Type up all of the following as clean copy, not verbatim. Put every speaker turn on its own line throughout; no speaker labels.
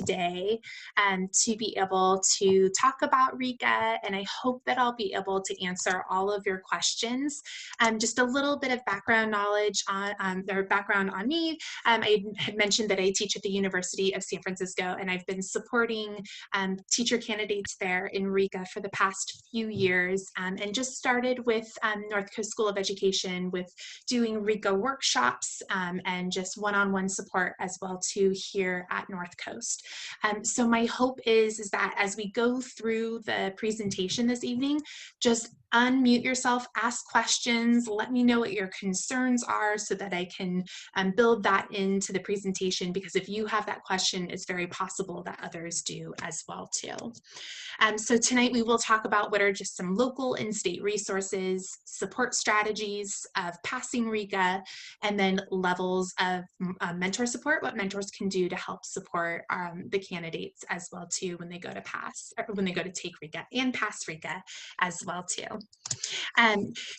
today to be able to talk about RICA, and I hope that I'll be able to answer all of your questions. Just a little bit of background knowledge on, or background on me. I had mentioned that I teach at the University of San Francisco, and I've been supporting teacher candidates there in RICA for the past few years, and just started with North Coast School of Education with doing RICA workshops and just one-on-one support as well too here at North Coast. So my hope is that as we go through the presentation this evening, just unmute yourself, ask questions, let me know what your concerns are so that I can build that into the presentation, because if you have that question, it's very possible that others do as well too. So tonight we will talk about what are just some local and state resources, support strategies of passing RICA, and then levels of mentor support, what mentors can do to help support the candidates as well too when they go to pass, or when they go to take RICA and pass RICA as well too.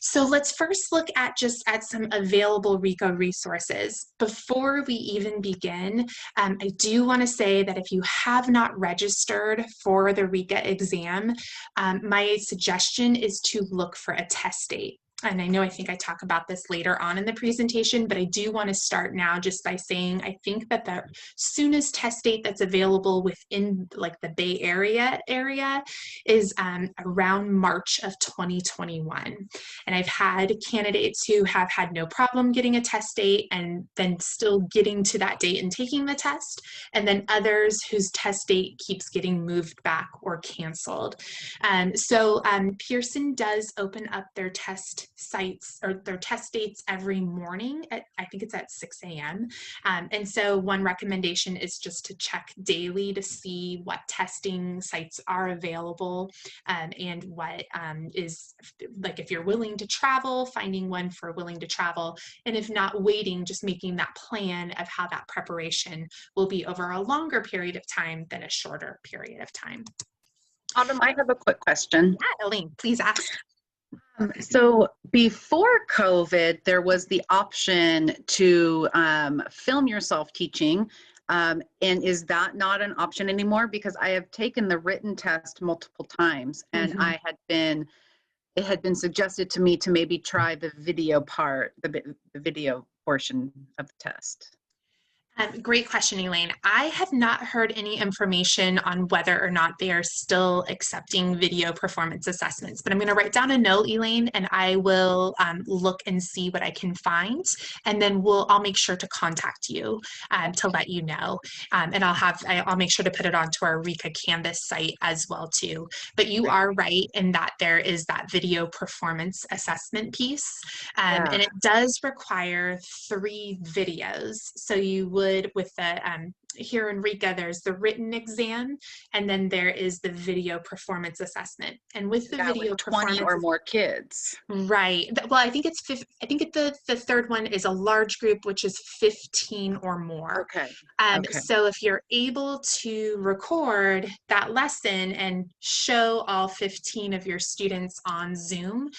So let's first look at some available RICA resources. Before we even begin, I do want to say that if you have not registered for the RICA exam, my suggestion is to look for a test date. And I think I talk about this later on in the presentation, but I do want to start now just by saying I think that the soonest test date that's available within like the Bay Area is around March of 2021. And I've had candidates who have had no problem getting a test date and then still getting to that date and taking the test, and then others whose test date keeps getting moved back or canceled. So Pearson does open up their test sites or their test dates every morning at, I think it's at 6 a.m. And so one recommendation is just to check daily to see what testing sites are available and what is, like if you're willing to travel, finding one for willing to travel, and if not, waiting, just making that plan of how that preparation will be over a longer period of time than a shorter period of time.
Autumn, I have a quick question.
Yeah, Elaine, please ask.
So before COVID, there was the option to film yourself teaching. And is that not an option anymore? Because I have taken the written test multiple times, and it had been suggested to me to maybe try the video part, the video portion of the test.
Great question, Elaine. I have not heard any information on whether or not they are still accepting video performance assessments, but I'm going to write down a note, Elaine, and I will look and see what I can find, and then I'll make sure to contact you to let you know, and I'll make sure to put it onto our RICA Canvas site as well too. But you are right in that there is that video performance assessment piece, and it does require 3 videos. So you would, with the here in RICA, there's the written exam, and then there is the video performance assessment. And with the video
with 20 or more kids,
right? Well, I think it's the third one is a large group, which is 15 or more.
Okay.
So if you're able to record that lesson and show all 15 of your students on Zoom,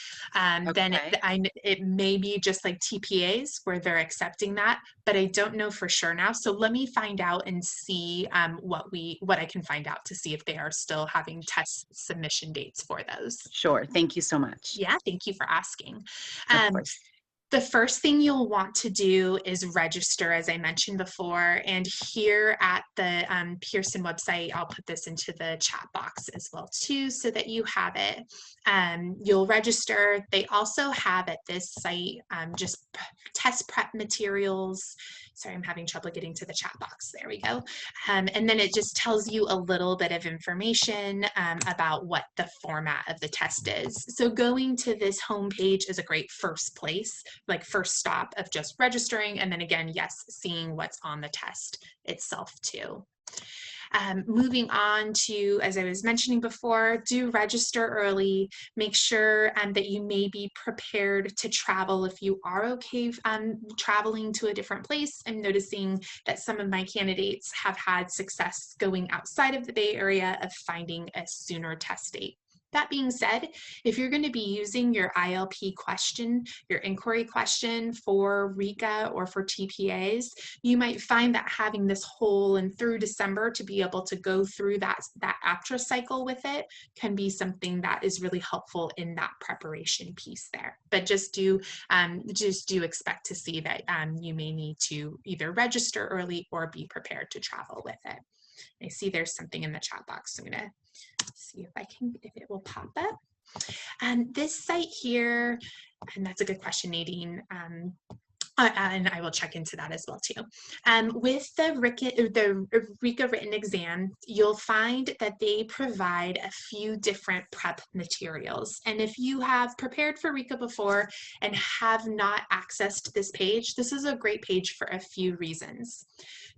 then it may be just like TPAs where they're accepting that, but I don't know for sure now. So let me find out and see what I can find out to see if they are still having test submission dates for those.
Sure. Thank you so much.
Yeah, thank you for asking.
Of course.
The first thing you'll want to do is register, as I mentioned before, and here at the Pearson website, I'll put this into the chat box as well too, so that you have it. You'll register. They also have at this site just test prep materials. Sorry, I'm having trouble getting to the chat box. There we go. And then it just tells you a little bit of information about what the format of the test is. So going to this homepage is a great first place, like first stop of just registering. And then again, yes, seeing what's on the test itself too. Moving on to, as I was mentioning before, do register early. Make sure that you may be prepared to travel if you are okay traveling to a different place. I'm noticing that some of my candidates have had success going outside of the Bay Area of finding a sooner test date. That being said, if you're going to be using your ILP question, your inquiry question for RICA or for TPAs, you might find that having this whole and through December to be able to go through that APTRA cycle with it can be something that is really helpful in that preparation piece there. But just do expect to see that you may need to either register early or be prepared to travel with it. I see there's something in the chat box, so I'm going to see if it will pop up. This site here, and that's a good question, Nadine. And I will check into that as well too. With the RICA written exam, you'll find that they provide a few different prep materials. And if you have prepared for RICA before and have not accessed this page, this is a great page for a few reasons.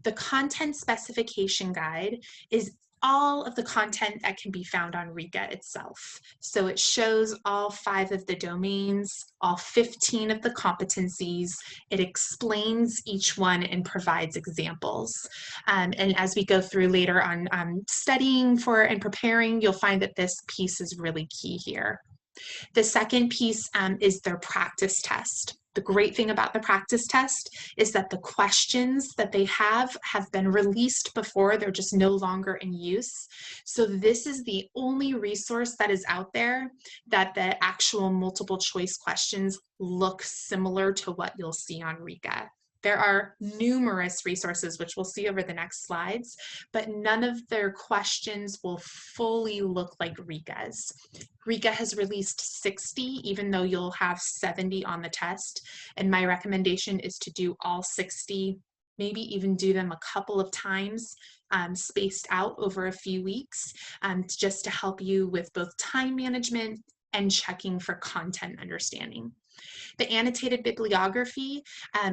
The content specification guide is all of the content that can be found on RICA itself. So it shows all 5 of the domains, all 15 of the competencies. It explains each one and provides examples. And as we go through later on studying for and preparing, you'll find that this piece is really key here. The second piece is their practice test. The great thing about the practice test is that the questions that they have been released before, they're just no longer in use. So this is the only resource that is out there that the actual multiple choice questions look similar to what you'll see on RICA. There are numerous resources, which we'll see over the next slides, but none of their questions will fully look like RICA's. RICA has released 60, even though you'll have 70 on the test. And my recommendation is to do all 60, maybe even do them a couple of times, spaced out over a few weeks, just to help you with both time management and checking for content understanding. The annotated bibliography,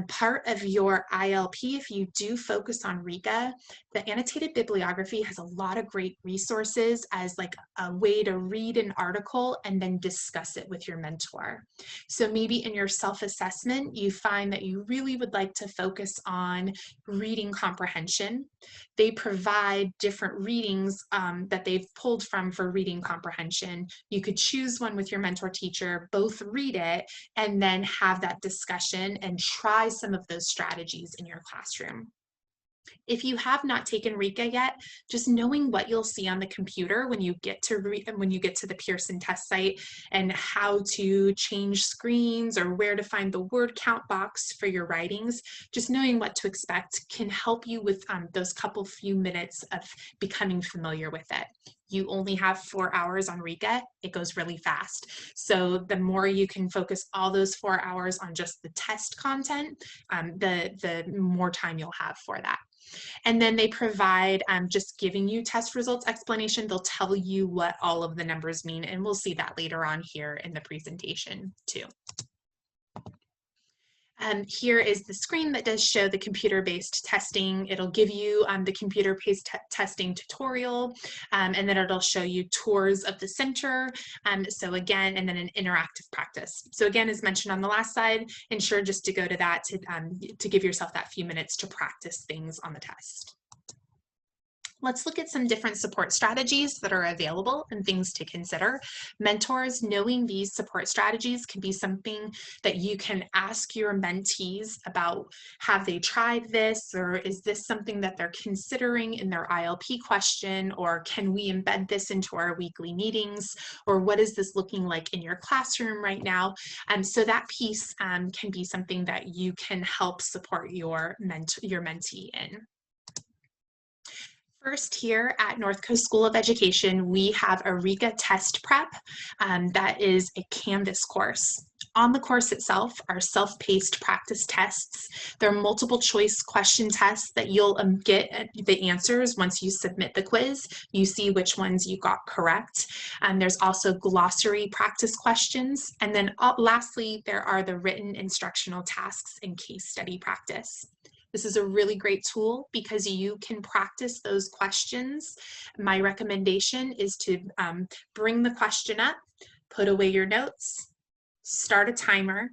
part of your ILP, if you do focus on RICA, the annotated bibliography has a lot of great resources as like a way to read an article and then discuss it with your mentor. So maybe in your self-assessment, you find that you really would like to focus on reading comprehension. They provide different readings that they've pulled from for reading comprehension. You could choose one with your mentor teacher, both read it, and then have that discussion and try some of those strategies in your classroom. If you have not taken RICA yet, just knowing what you'll see on the computer when you get to the Pearson test site and how to change screens or where to find the word count box for your writings, just knowing what to expect can help you with those few minutes of becoming familiar with it. You only have 4 hours on RICA, it goes really fast. So the more you can focus all those 4 hours on just the test content, the more time you'll have for that. And then they provide just giving you test results explanation. They'll tell you what all of the numbers mean, and we'll see that later on here in the presentation too. Here is the screen that does show the computer-based testing. It'll give you the computer-based testing tutorial, and then it'll show you tours of the center. So again, and then an interactive practice. So again, as mentioned on the last slide, ensure just to go to that to give yourself that few minutes to practice things on the test. Let's look at some different support strategies that are available and things to consider. Mentors, knowing these support strategies can be something that you can ask your mentees about. Have they tried this, or is this something that they're considering in their ILP question, or can we embed this into our weekly meetings, or what is this looking like in your classroom right now? So that piece can be something that you can help support your mentee in. First, here at North Coast School of Education, we have a RICA test prep that is a Canvas course. On the course itself are self-paced practice tests. There are multiple choice question tests that you'll get the answers once you submit the quiz. You see which ones you got correct. There's also glossary practice questions. And then lastly, there are the written instructional tasks and case study practice. This is a really great tool because you can practice those questions. My recommendation is to bring the question up, put away your notes, start a timer,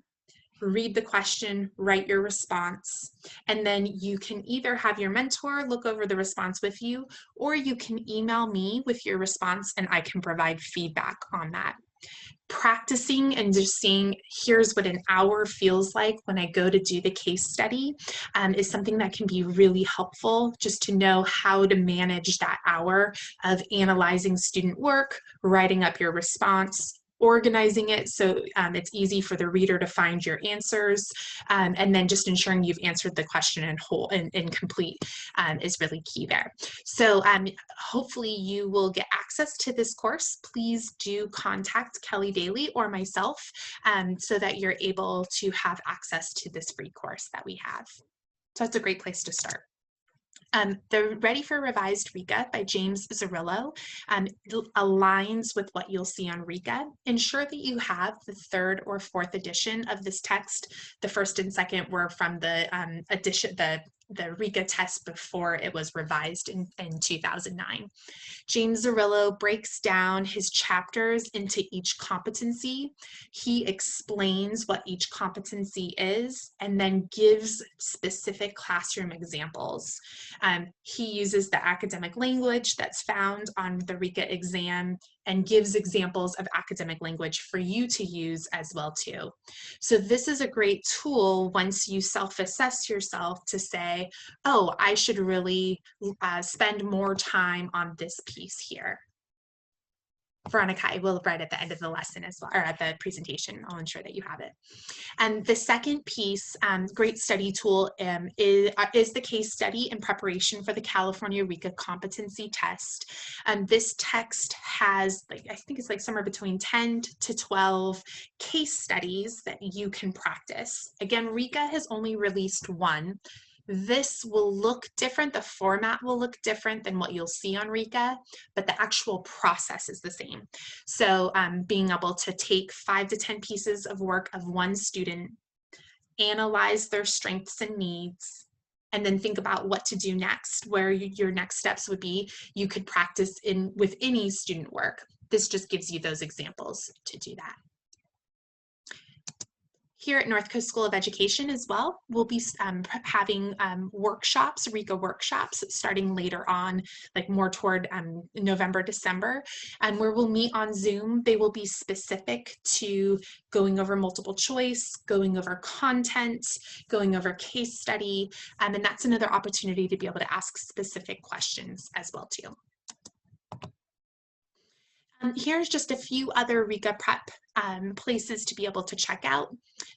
read the question, write your response, and then you can either have your mentor look over the response with you, or you can email me with your response and I can provide feedback on that. Practicing and just seeing, here's what an hour feels like when I go to do the case study, is something that can be really helpful, just to know how to manage that hour of analyzing student work, writing up your response, organizing it so it's easy for the reader to find your answers, and then just ensuring you've answered the question in whole and complete is really key there. So hopefully you will get access to this course. Please do contact Kelly Daly or myself so that you're able to have access to this free course that we have. So that's a great place to start. The Ready for Revised RICA by James Zarillo aligns with what you'll see on RICA. Ensure that you have the 3rd or 4th edition of this text. The 1st and 2nd were from the edition, the RICA test before it was revised in 2009. James Zarillo breaks down his chapters into each competency. He explains what each competency is and then gives specific classroom examples. He uses the academic language that's found on the RICA exam and gives examples of academic language for you to use as well too. So this is a great tool once you self-assess yourself to say, oh, I should really spend more time on this piece here. Veronica, I will write at the end of the lesson as well, or at the presentation. I'll ensure that you have it. And the second piece, great study tool, is the case study in preparation for the California RICA competency test. This text has, I think it's somewhere between 10 to 12 case studies that you can practice. Again, RICA has only released one. This will look different, the format will look different than what you'll see on RICA, but the actual process is the same. So being able to take 5 to 10 pieces of work of one student, analyze their strengths and needs, and then think about what to do next, where your next steps would be. You could practice with any student work. This just gives you those examples to do that. Here at North Coast School of Education as well, we'll be having workshops, RICA workshops, starting later on, more toward November, December, and where we'll meet on Zoom. They will be specific to going over multiple choice, going over content, going over case study, and that's another opportunity to be able to ask specific questions as well too. Here's just a few other RICA prep places to be able to check out.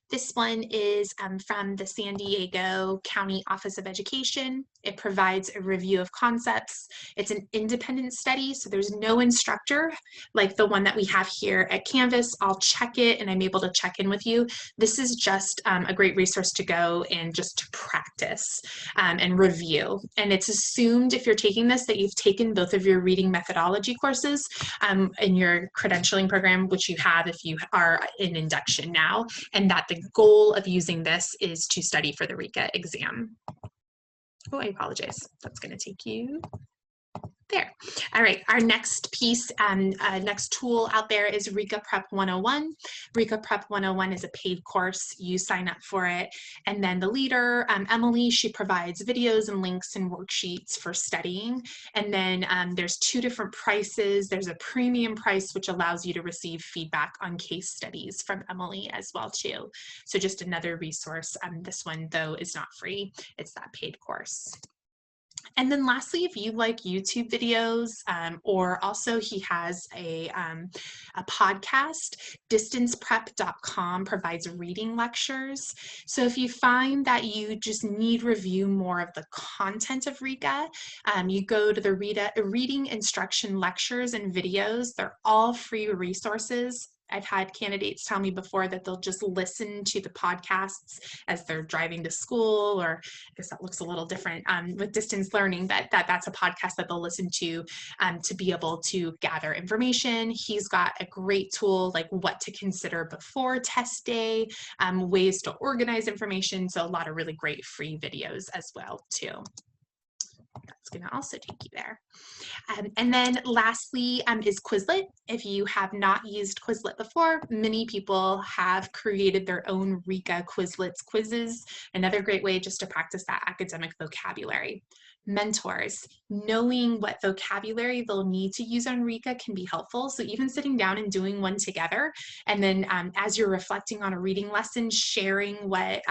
This one is from the San Diego County Office of Education. It provides a review of concepts. It's an independent study, so there's no instructor like the one that we have here at Canvas. I'll check it and I'm able to check in with you. This is just a great resource to go and just to practice and review. And it's assumed if you're taking this that you've taken both of your reading methodology courses in your credentialing program, which you have if you are in induction now, and that the goal of using this is to study for the RICA exam. Oh, I apologize. That's going to take you there. All right, our next piece, next tool out there is RICA Prep 101. RICA Prep 101 is a paid course. You sign up for it. And then the leader, Emily, she provides videos and links and worksheets for studying. And then there's 2 different prices. There's a premium price, which allows you to receive feedback on case studies from Emily as well too. So just another resource. This one, though, is not free. It's that paid course. And then lastly, if you like YouTube videos, or also he has a podcast, distanceprep.com provides reading lectures. So if you find that you just need review more of the content of RICA, you go to the reading instruction lectures and videos. They're all free resources. I've had candidates tell me before that they'll just listen to the podcasts as they're driving to school, or I guess that looks a little different with distance learning, that's a podcast that they'll listen to be able to gather information. He's got a great tool like what to consider before test day, ways to organize information. So a lot of really great free videos as well too. That's going to also take you there. And then lastly is Quizlet. If you have not used Quizlet before, many people have created their own RICA Quizlets quizzes. Another great way just to practice that academic vocabulary. Mentors, knowing what vocabulary they'll need to use on RICA can be helpful. So even sitting down and doing one together, and then as you're reflecting on a reading lesson, sharing what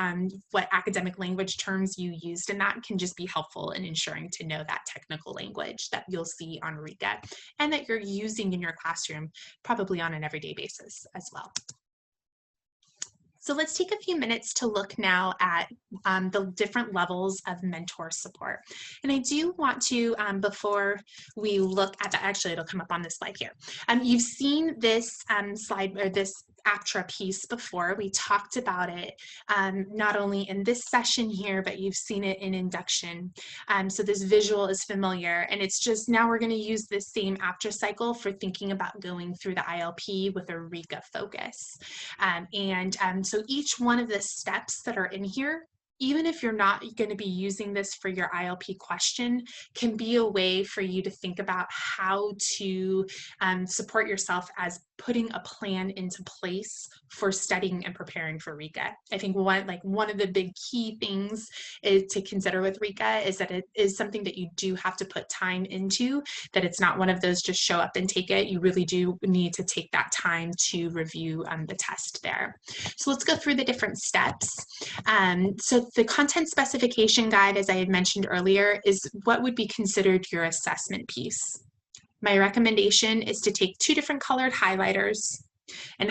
academic language terms you used in that can just be helpful in ensuring to know that technical language that you'll see on RICA and that you're using in your classroom probably on an everyday basis as well. So let's take a few minutes to look now at the different levels of mentor support. And I do want to, before we look at that, actually it'll come up on this slide here. You've seen this slide or this APTRA piece before. We talked about it not only in this session here, but you've seen it in induction. So this visual is familiar, and it's just now we're going to use this same APTRA cycle for thinking about going through the ILP with a RICA focus. So each one of the steps that are in here, even if you're not going to be using this for your ILP question, can be a way for you to think about how to support yourself as putting a plan into place for studying and preparing for RICA. I think one of the big key things to consider with RICA is that it is something that you do have to put time into, that it's not one of those just show up and take it. You really do need to take that time to review the test there. So let's go through the different steps. So the content specification guide, as I had mentioned earlier, is what would be considered your assessment piece. My recommendation is to take 2 different colored highlighters and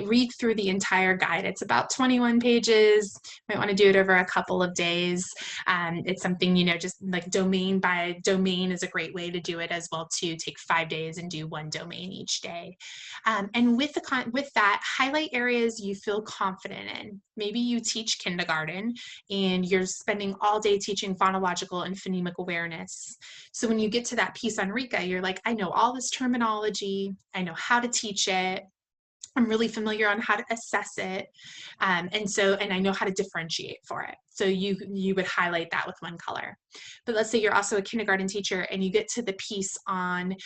read through the entire guide. It's about 21 pages. Might want to do it over a couple of days. It's something, just like domain by domain is a great way to do it as well too. Take 5 days and do 1 domain each day. And with that, highlight areas you feel confident in. Maybe you teach kindergarten and you're spending all day teaching phonological and phonemic awareness. So when you get to that piece on RICA, you're like, I know all this terminology, I know how to teach it, I'm really familiar on how to assess it, and I know how to differentiate for it. So you would highlight that with 1 color. But let's say you're also a kindergarten teacher and you get to the piece on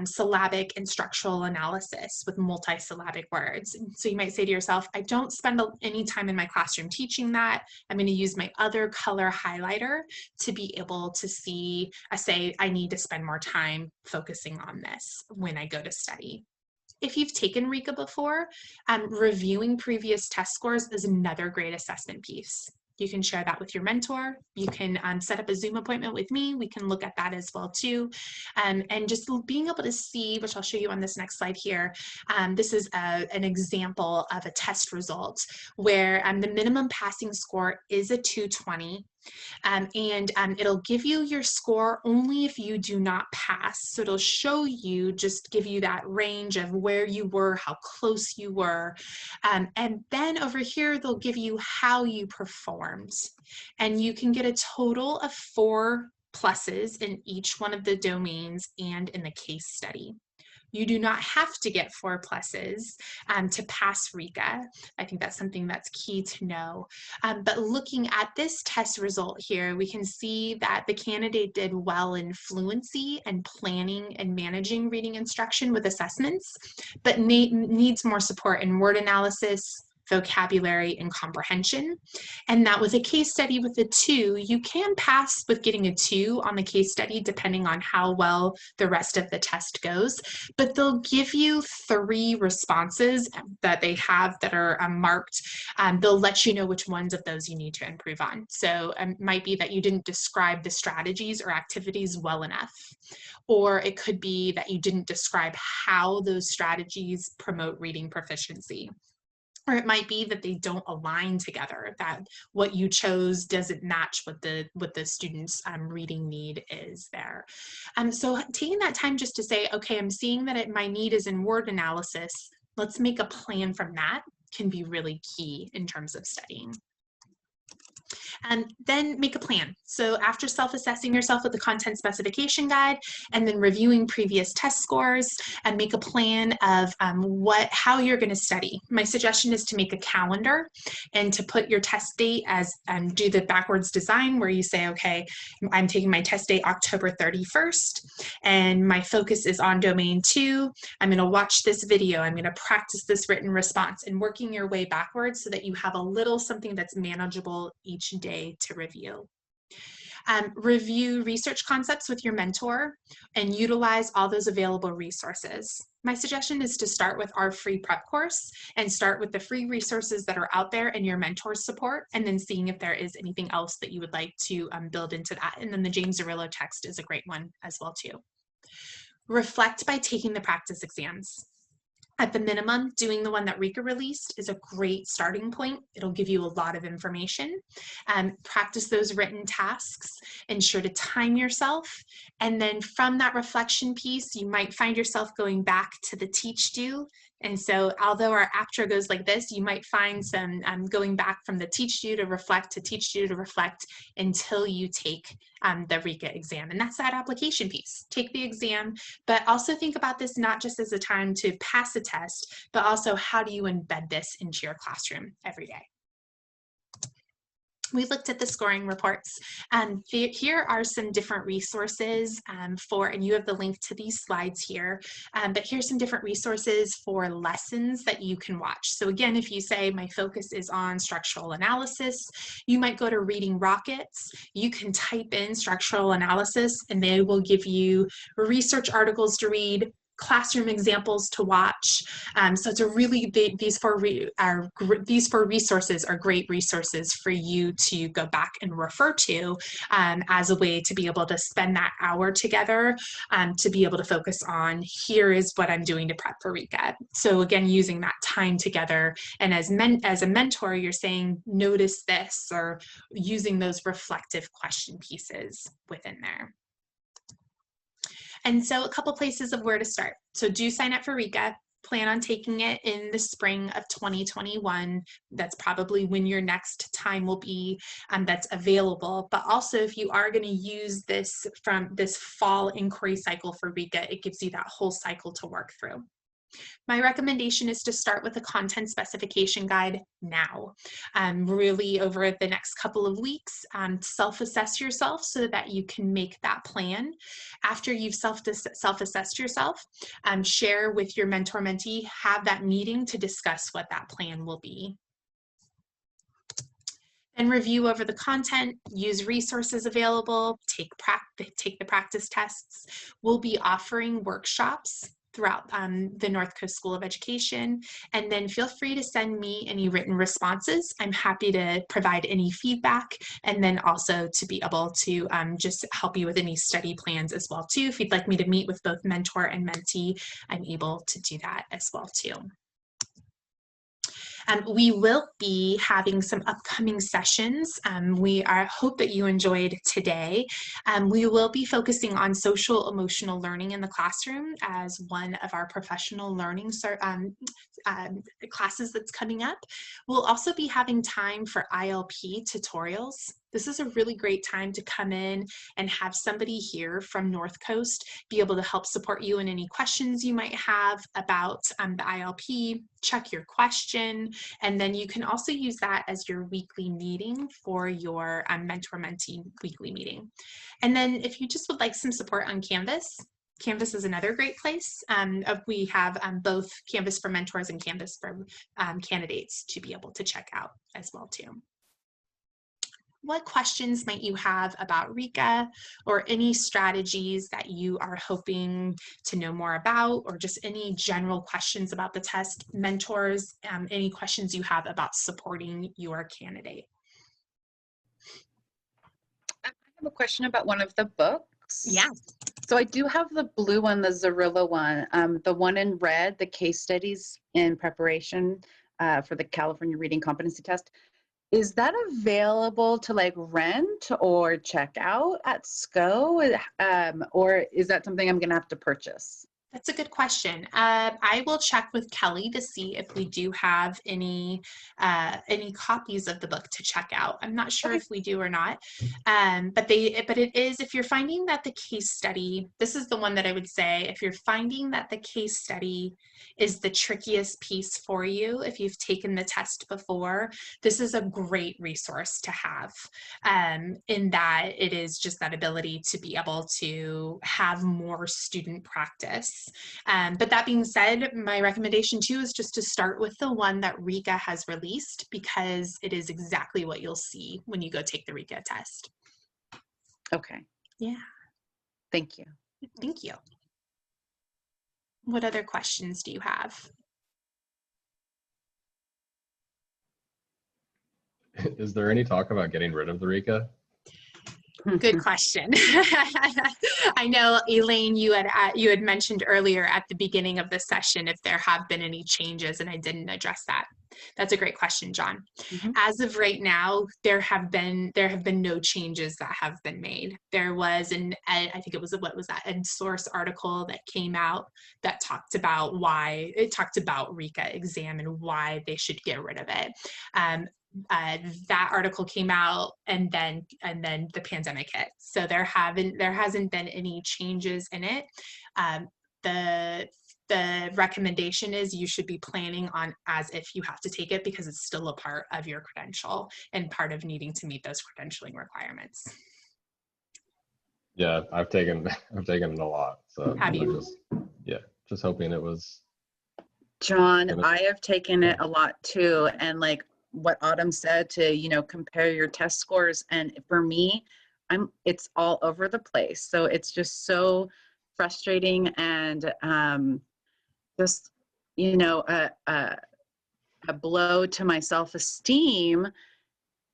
syllabic and structural analysis with multisyllabic words. So you might say to yourself, I don't spend any time in my classroom teaching that. I'm going to use my other color highlighter to be able to see, I need to spend more time focusing on this when I go to study. If you've taken RICA before, reviewing previous test scores is another great assessment piece. You can share that with your mentor. You can set up a Zoom appointment with me. We can look at that as well too. And just being able to see, which I'll show you on this next slide here, this is an example of a test result where the minimum passing score is a 220. It'll give you your score only if you do not pass. So it'll show you, just give you that range of where you were, how close you were. And then over here, they'll give you how you performed. And you can get a total of 4 pluses in each one of the domains and in the case study. You do not have to get 4 pluses to pass RICA. I think that's something that's key to know. But looking at this test result here, we can see that the candidate did well in fluency and planning and managing reading instruction with assessments, but needs more support in word analysis, vocabulary, and comprehension. And that with a case study with a 2, you can pass with getting a 2 on the case study depending on how well the rest of the test goes. But they'll give you 3 responses that they have that are marked. They'll let you know which ones of those you need to improve on. So it might be that you didn't describe the strategies or activities well enough. Or it could be that you didn't describe how those strategies promote reading proficiency. Or it might be that they don't align together, that what you chose doesn't match what the student's reading need is there. So taking that time just to say, okay, I'm seeing that my need is in word analysis, let's make a plan from that, can be really key in terms of studying. Then make a plan. So after self-assessing yourself with the content specification guide and then reviewing previous test scores, and make a plan of how you're going to study. My suggestion is to make a calendar and to put your test date as do the backwards design where you say, okay, I'm taking my test date October 31st and my focus is on domain 2. I'm going to watch this video. I'm going to practice this written response, and working your way backwards so that you have a little something that's manageable each day to review. Review research concepts with your mentor and utilize all those available resources. My suggestion is to start with our free prep course and start with the free resources that are out there and your mentor's support, and then seeing if there is anything else that you would like to build into that. And then the James Zerillo text is a great one as well too. Reflect by taking the practice exams. At the minimum, doing the one that RICA released is a great starting point. It'll give you a lot of information. Practice those written tasks. Ensure to time yourself. And then from that reflection piece, you might find yourself going back to the teach do. And so although our outro goes like this, you might find some going back from the teach do to reflect to teach do to reflect until you take the RICA exam. And that's that application piece. Take the exam, but also think about this not just as a time to pass a test, but also how do you embed this into your classroom every day. We looked at the scoring reports. Here are some different resources and you have the link to these slides here, but here's some different resources for lessons that you can watch. So again, if you say my focus is on structural analysis, you might go to Reading Rockets. You can type in structural analysis and they will give you research articles to read, classroom examples to watch. So it's a really these four resources are great resources for you to go back and refer to as a way to be able to spend that hour together to be able to focus on here is what I'm doing to prep for RICA. So again, using that time together, and as a mentor, you're saying notice this, or using those reflective question pieces within there. And so a couple places of where to start. So do sign up for RICA. Plan on taking it in the spring of 2021. That's probably when your next time will be that's available. But also if you are going to use this from this fall inquiry cycle for RICA, it gives you that whole cycle to work through. My recommendation is to start with a content specification guide now. Really over the next couple of weeks, self-assess yourself so that you can make that plan. After you've self-assessed yourself, share with your mentor-mentee, have that meeting to discuss what that plan will be. And review over the content, use resources available, take the practice tests. We'll be offering workshops throughout the North Coast School of Education. And then feel free to send me any written responses. I'm happy to provide any feedback, and then also to be able to just help you with any study plans as well too. If you'd like me to meet with both mentor and mentee, I'm able to do that as well too. We will be having some upcoming sessions. We hope that you enjoyed today. We will be focusing on social emotional learning in the classroom as one of our professional learning classes that's coming up. We'll also be having time for ILP tutorials. This is a really great time to come in and have somebody here from North Coast be able to help support you in any questions you might have about the ILP, check your question, and then you can also use that as your weekly meeting for your mentor-mentee weekly meeting. And then if you just would like some support on Canvas, Canvas is another great place. We have both Canvas for mentors and Canvas for candidates to be able to check out as well too. What questions might you have about RICA, or any strategies that you are hoping to know more about, or just any general questions about the test? Mentors, any questions you have about supporting your candidate?
I have a question about one of the books.
Yeah.
So I do have the blue one, the Zerillo one, the one in red, the case studies in preparation for the California Reading Competency Test. Is that available to like rent or check out at SCO? Or is that something I'm gonna have to purchase?
That's a good question. I will check with Kelly to see if we do have any copies of the book to check out. I'm not sure
Okay.
if we do or not, but it is, if you're finding that the case study, this is the one that I would say, if you're finding that the case study is the trickiest piece for you, if you've taken the test before, this is a great resource to have, in that it is just that ability to be able to have more student practice. But that being said, my recommendation too is just to start with the one that RICA has released, because it is exactly what you'll see when you go take the RICA test.
Okay.
Yeah.
Thank you.
Thank you. What other questions do you have?
Is there any talk about getting rid of the RICA?
Good question. I know, Elaine, you had mentioned earlier at the beginning of the session if there have been any changes, and I didn't address that. That's a great question, John. As of right now, there have been no changes that have been made. There was I think it was, what was that, EdSource article that came out that talked about RICA exam and why they should get rid of it. That article came out, and then the pandemic hit. So there hasn't been any changes in it. The recommendation is you should be planning on as if you have to take it, because it's still a part of your credential and part of needing to meet those credentialing requirements.
Yeah, I've taken it a lot. So
Have you?
just hoping it was.
John, I have taken it a lot too. And like what Autumn said, to, compare your test scores. And for me, it's all over the place. So it's just so frustrating, and just, a blow to my self-esteem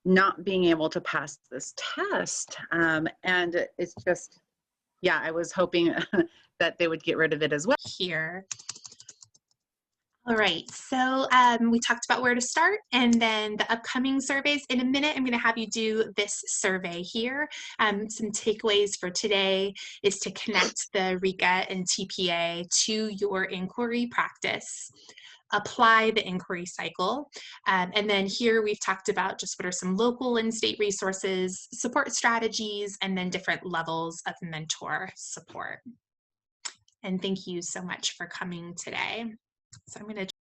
not being able to pass this test. And it's just, yeah, I was hoping that they would get rid of it as well.
Here. All right, so we talked about where to start, and then the upcoming surveys. In a minute, I'm going to have you do this survey here. Some takeaways for today is to connect the RICA and TPA to your inquiry practice, apply the inquiry cycle, and then here we've talked about just what are some local and state resources, support strategies, and then different levels of mentor support. And thank you so much for coming today. So I'm going to